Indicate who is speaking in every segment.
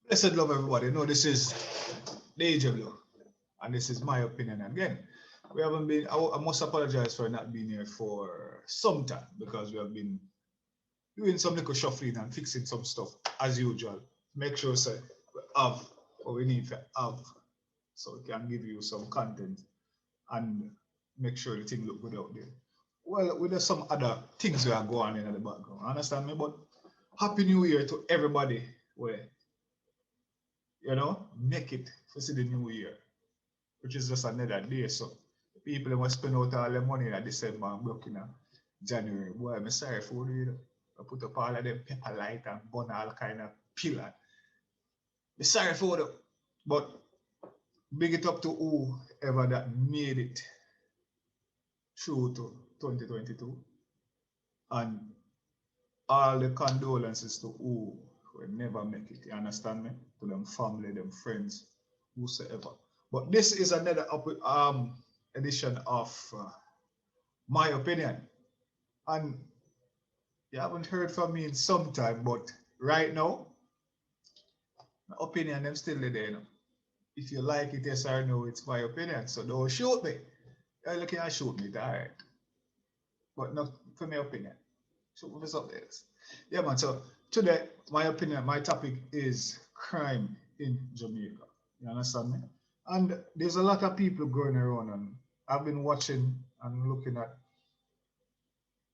Speaker 1: Blessed love, everybody. No, this is Deja Blue, and this is my opinion. Again, we haven't been. I must apologize for not being here for some time because we have been doing some little shuffling and fixing some stuff as usual. Make sure say we have what we need to have, so we can give you some content and make sure the thing look good out there. Well, with some other things that are going on in the background. Understand me? But Happy New Year to everybody. Where make it for see the new year, which is just another day. So people who spend out all their money in December and broke in January. Boy, I'm sorry for you. I put up all of them pepper light and burn all kind of pillar. I'm sorry for them. But big it up to whoever that made it through to 2022. And all the condolences to who will never make it. You understand me? To them family, them friends, whosoever. But this is another edition of my opinion. And you haven't heard from me in some time, but right now, my opinion them still there. If you like it, yes or no, it's my opinion. So don't shoot me. You're looking at shoot me, all right. But not for my opinion. Shoot me for something else. Yeah, man. So today, my opinion, my topic is crime in Jamaica. You understand me? And there's a lot of people going around, and I've been watching and looking at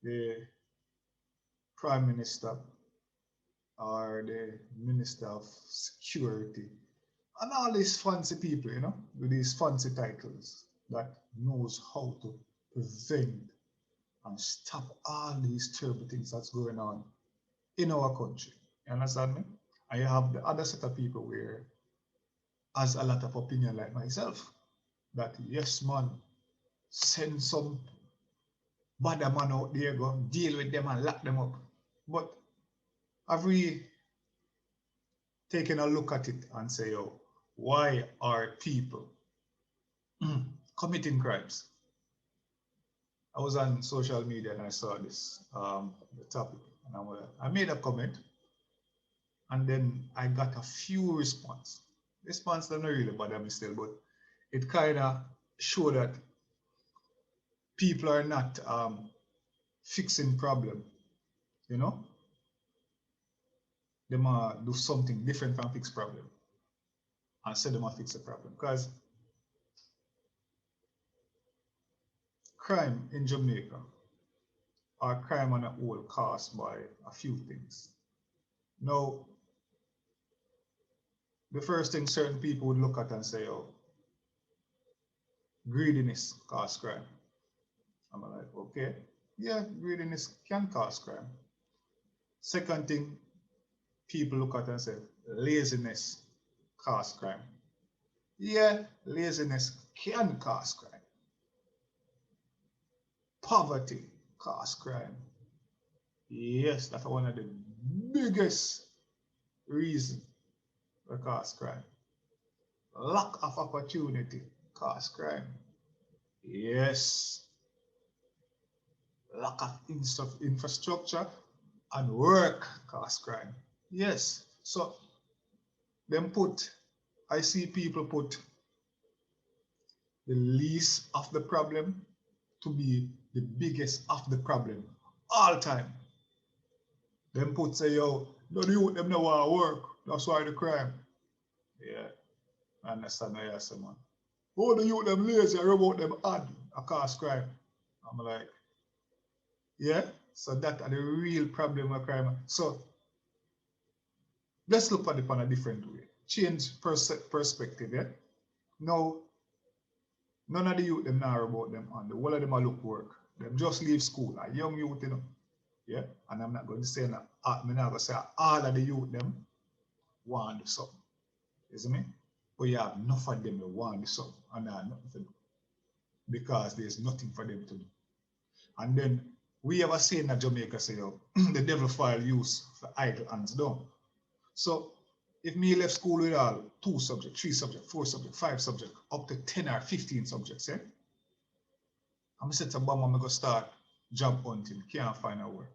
Speaker 1: the Prime Minister or the Minister of Security and all these fancy people, with these fancy titles that knows how to prevent and stop all these terrible things that's going on in our country. You understand me? And you have the other set of people where has a lot of opinion like myself that yes man, send some bad man out there, go deal with them and lock them up. But have we taken a look at it and say, oh, why are people committing crimes? I was on social media and I saw this the topic, and I made a comment, and then I got a few response. Response don't really bother me still, but it kind of show that people are not fixing problem. You know, they might do something different from fix problem, and say they might fix the problem because crime in Jamaica or crime on a whole caused by a few things. Now, the first thing certain people would look at and say, oh, greediness cause crime. I'm like, okay, yeah, greediness can cause crime. Second thing, people look at and say, laziness cause crime. Yeah, laziness can cause crime. Poverty cause crime. Yes, that's one of the biggest reasons for cause crime. Lack of opportunity cause crime. Yes. Lack of infrastructure and work cause crime. Yes. So I see people put the least of the problem to be the biggest of the problem all time. Them put say, yo, no, the youth them no want to work. That's why the crime. Yeah, I understand what you say, man. Oh, the youth them lazy, I about them hard, I cause crime. I'm like, yeah, so that are the real problem of crime. So let's look at it on a different way. Change perspective, yeah? Now, none of the youth them know about them and the whole of them are look work. Them just leave school, a young youth, Yeah, and I'm not going to say that. I'm not going to say all of the youth them want to do something. You see me? But you have enough of them that want to do something and have nothing to do because there's nothing for them to do. And then we have a saying that Jamaica say, oh, the devil file use for idle hands down. So if me left school with all 2 subjects, 3 subjects, 4 subjects, 5 subjects, up to 10 or 15 subjects, I'm going to set a bomb, I'm going to start job hunting, can't find a work.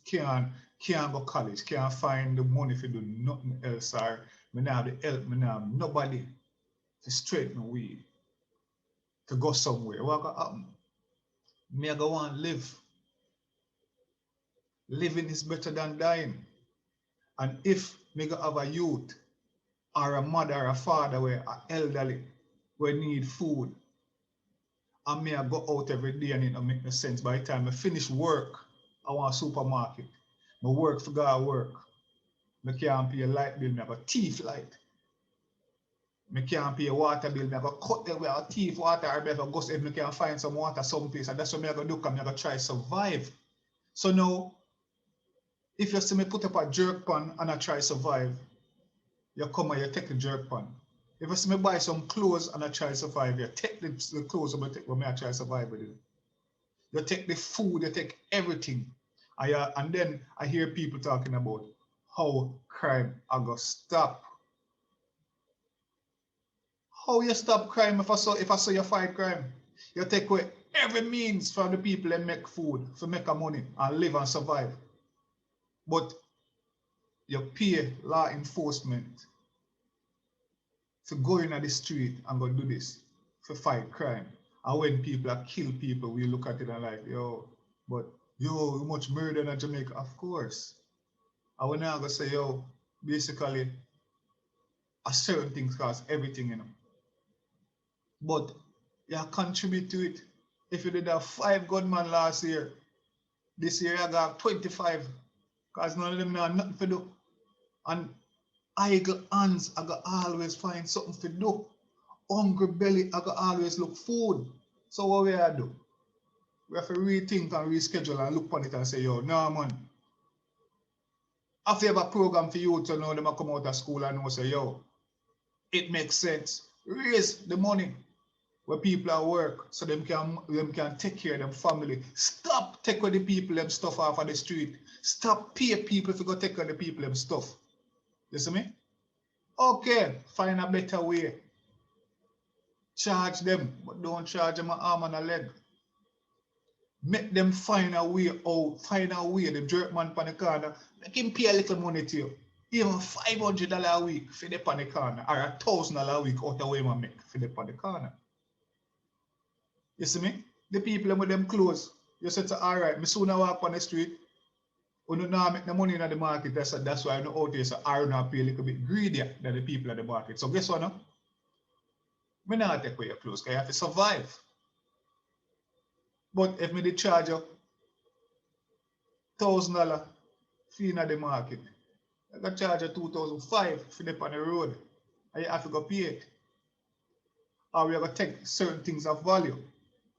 Speaker 1: Can't can't go college, can't find the money to do nothing else, or me not have the help, me not have nobody to straighten weed, to go somewhere. What gonna happen? Me I go on live. Living is better than dying. And if me go have a youth or a mother or a father where are elderly, where need food, and me I go out every day and it don't make no sense. By the time I finish work, I want a supermarket. I work for God work. I can't pay a light bill, I got thief light. I can't pay a water bill, I got cut the way a thief water, I go go if I can find some water someplace. And that's what I go do, because I go try survive. So now, if you see me put up a jerk pan and I try survive, you come and you take the jerk pan. If you see me buy some clothes and I try survive, you take the clothes and I try survive with it. You take the food, you take everything. And then I hear people talking about how crime I go stop. How you stop crime if I saw you fight crime? You take away every means from the people that make food, for make a money and live and survive. But you pay law enforcement to go in the street and go do this, to fight crime. And when people are kill people, we look at it and like, yo, but yo, how much murder in Jamaica? Of course. And when I go say, yo, basically, a certain things cause everything, you know. But you contribute to it. If you did have 5 gunmen last year, this year I got 25, because none of them have nothing to do. And idle hands, I got always find something to do. Hungry belly, I got always look food. So what we have to do? We have to rethink and reschedule and look on it and say, yo, no man. After you have a program for you to know them come out of school and know say, yo, it makes sense. Raise the money where people are work so them can take care of them family. Stop take away the people them stuff off of the street. Stop pay people to go take care of the people them stuff. You see me? Okay, find a better way. Charge them, but don't charge them an arm and a leg. Make them find a way out, find a way, the jerk man on the corner, make him pay a little money to you. Even $500 a week for the on the corner, or $1,000 a week out of way man make for the on the corner. You see me? The people with them clothes, you say, all right, me soon I walk on the street, you do not make the money in the market, that's why I know out here, so I don't pay a little bit greedier than the people at the market. So guess what now? Me not take away your clothes, because you have to survive. But if me did charge you $1,000 fee in the market, I got charge you $2,500 for the on the road, and you have to go pay it. Or we are going to take certain things of value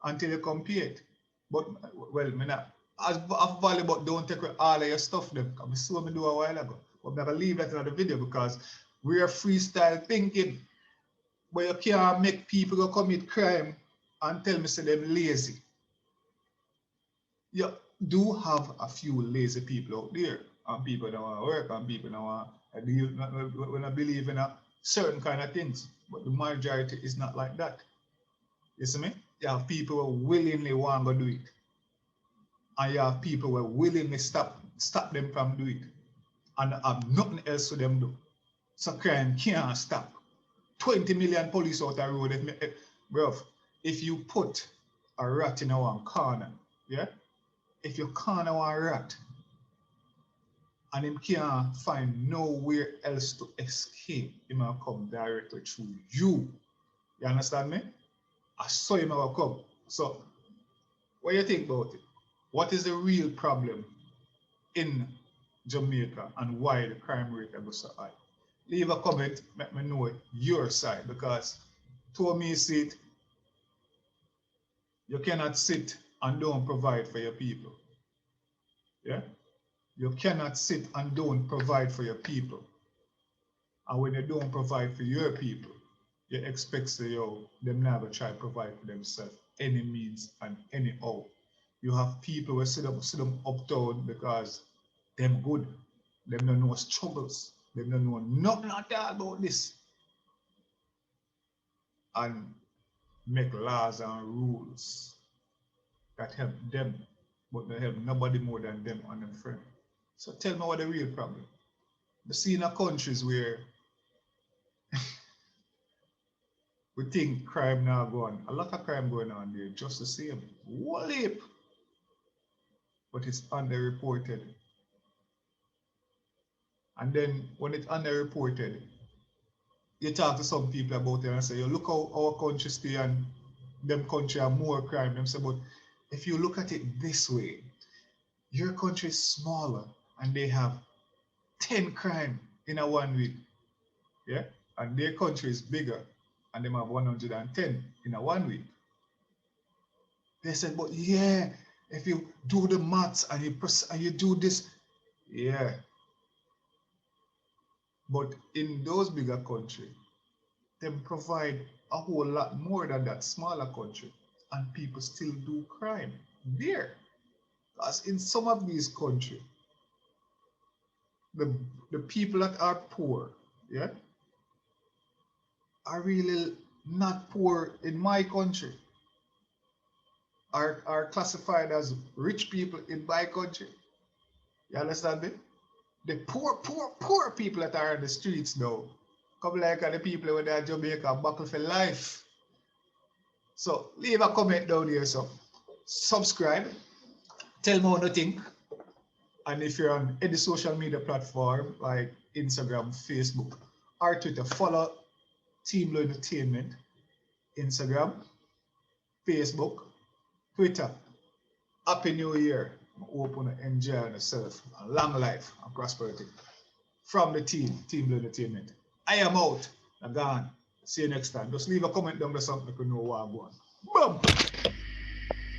Speaker 1: until you come pay it. But, well, me not as of value, but don't take away all of your stuff them. Because I saw me do a while ago. But I'm going to leave that in the video because we are freestyle thinking. But you can't make people go commit crime and tell me say them lazy. You do have a few lazy people out there, and people that want to work, and people that want to believe in a certain kind of things. But the majority is not like that. You see me? You have people who willingly want to do it. And you have people who willingly stop them from doing it. And have nothing else to them do. So crime can't stop. 20 million police out the road. If you put a rat in one corner, yeah? If you corner one rat, and him can't find nowhere else to escape, he will come directly through you. You understand me? I saw him come. So, what do you think about it? What is the real problem in Jamaica and why the crime rate is so high? Leave a comment, let me know your side, because to me see it, you cannot sit and don't provide for your people. Yeah? You cannot sit and don't provide for your people. And when you don't provide for your people, you expect say, yo, them never try to provide for themselves any means and anyhow. You have people who sit them uptown because them good. Them don't know struggles. Them don't know nothing at all about this. And make laws and rules that help them, but they help nobody more than them and them friend. So tell me what the real problem. The seen in countries where we think crime now going, a lot of crime going on there, just the same. Whole heap. But it's underreported. And then when it's underreported, you talk to some people about it and say, you look how our country stay and them country have more crime. Them say, but if you look at it this way, your country is smaller and they have 10 crime in a 1 week. Yeah? And their country is bigger and they have 110 in a 1 week. They said, but yeah, if you do the maths and you do this, yeah. But in those bigger countries, they provide a whole lot more than that smaller country, and people still do crime there. Because in some of these countries, the people that are poor, yeah, are really not poor in my country, are classified as rich people in my country. You understand me? The poor people that are in the streets now, come like the people when they're in Jamaica buckle for life. So leave a comment down here, so subscribe, tell me what you think. And if you're on any social media platform like Instagram, Facebook, or Twitter, follow Team Low Entertainment, Instagram, Facebook, Twitter. Happy New Year. Open and enjoy yourself. Long life and prosperity. From the Team Low Entertainment. I am out. I'm gone. See you next time. Just leave a comment down below something if you know what I'm going. Boom!